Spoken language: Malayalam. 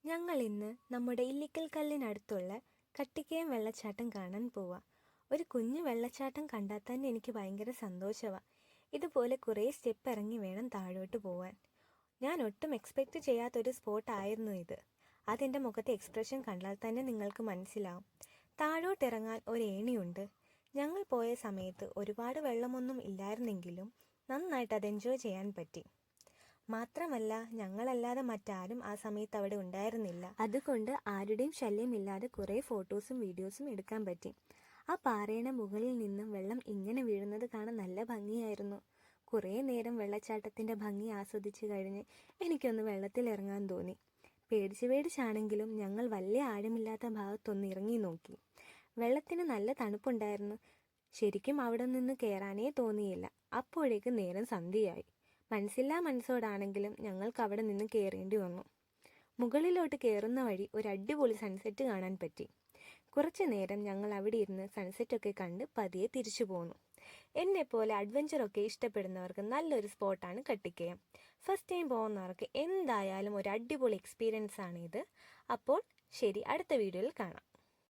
ഞങ്ങൾ ഇന്ന് നമ്മുടെ ഇല്ലിക്കൽ കല്ലിനടുത്തുള്ള കട്ടിക്കയം വെള്ളച്ചാട്ടം കാണാൻ പോവാം. ഒരു കുഞ്ഞു വെള്ളച്ചാട്ടം കണ്ടാൽ തന്നെ എനിക്ക് ഭയങ്കര സന്തോഷമാണ്. ഇതുപോലെ കുറേ സ്റ്റെപ്പ് ഇറങ്ങി വേണം താഴോട്ട് പോവാൻ. ഞാൻ ഒട്ടും എക്സ്പെക്റ്റ് ചെയ്യാത്തൊരു സ്പോട്ടായിരുന്നു ഇത്. അതെൻ്റെ മുഖത്തെ എക്സ്പ്രഷൻ കണ്ടാൽ തന്നെ നിങ്ങൾക്ക് മനസ്സിലാവും. താഴോട്ടിറങ്ങാൻ ഒരു ഏണിയുണ്ട്. ഞങ്ങൾ പോയ സമയത്ത് ഒരുപാട് വെള്ളമൊന്നും ഇല്ലായിരുന്നെങ്കിലും നന്നായിട്ട് അത് എൻജോയ് ചെയ്യാൻ പറ്റി. മാത്രമല്ല ഞങ്ങളല്ലാതെ മറ്റാരും ആ സമയത്ത് അവിടെ ഉണ്ടായിരുന്നില്ല. അതുകൊണ്ട് ആരുടെയും ശല്യമില്ലാതെ കുറേ ഫോട്ടോസും വീഡിയോസും എടുക്കാൻ പറ്റി. ആ പാറയുടെ മുകളിൽ നിന്നും വെള്ളം ഇങ്ങനെ വീഴുന്നത് കാണാൻ നല്ല ഭംഗിയായിരുന്നു. കുറേ നേരം വെള്ളച്ചാട്ടത്തിൻ്റെ ഭംഗി ആസ്വദിച്ച് കഴിഞ്ഞ് എനിക്കൊന്ന് വെള്ളത്തിൽ ഇറങ്ങാൻ തോന്നി. പേടിച്ചാണെങ്കിലും ഞങ്ങൾ വലിയ ആഴമില്ലാത്ത ഭാഗത്തൊന്ന് ഇറങ്ങി നോക്കി. വെള്ളത്തിന് നല്ല തണുപ്പുണ്ടായിരുന്നു. ശരിക്കും അവിടെ നിന്ന് കയറാനേ തോന്നിയില്ല. അപ്പോഴേക്ക് നേരം സന്ധ്യയായി. മനസ്സില്ലാ മനസ്സോടാണെങ്കിലും ഞങ്ങൾക്ക് അവിടെ നിന്ന് കയറേണ്ടി വന്നു. മുകളിലോട്ട് കയറുന്ന വഴി ഒരു അടിപൊളി സൺസെറ്റ് കാണാൻ പറ്റി. കുറച്ചു നേരം ഞങ്ങൾ അവിടെ ഇരുന്ന് സൺസെറ്റൊക്കെ കണ്ട് പതിയെ തിരിച്ചു പോന്നു. എന്നെപ്പോലെ അഡ്വഞ്ചറൊക്കെ ഇഷ്ടപ്പെടുന്നവർക്ക് നല്ലൊരു സ്പോട്ടാണ് കട്ടിക്കയം. ഫസ്റ്റ് ടൈം പോകുന്നവർക്ക് എന്തായാലും ഒരു അടിപൊളി എക്സ്പീരിയൻസ് ആണ് ഇത്. അപ്പോൾ ശരി, അടുത്ത വീഡിയോയിൽ കാണാം.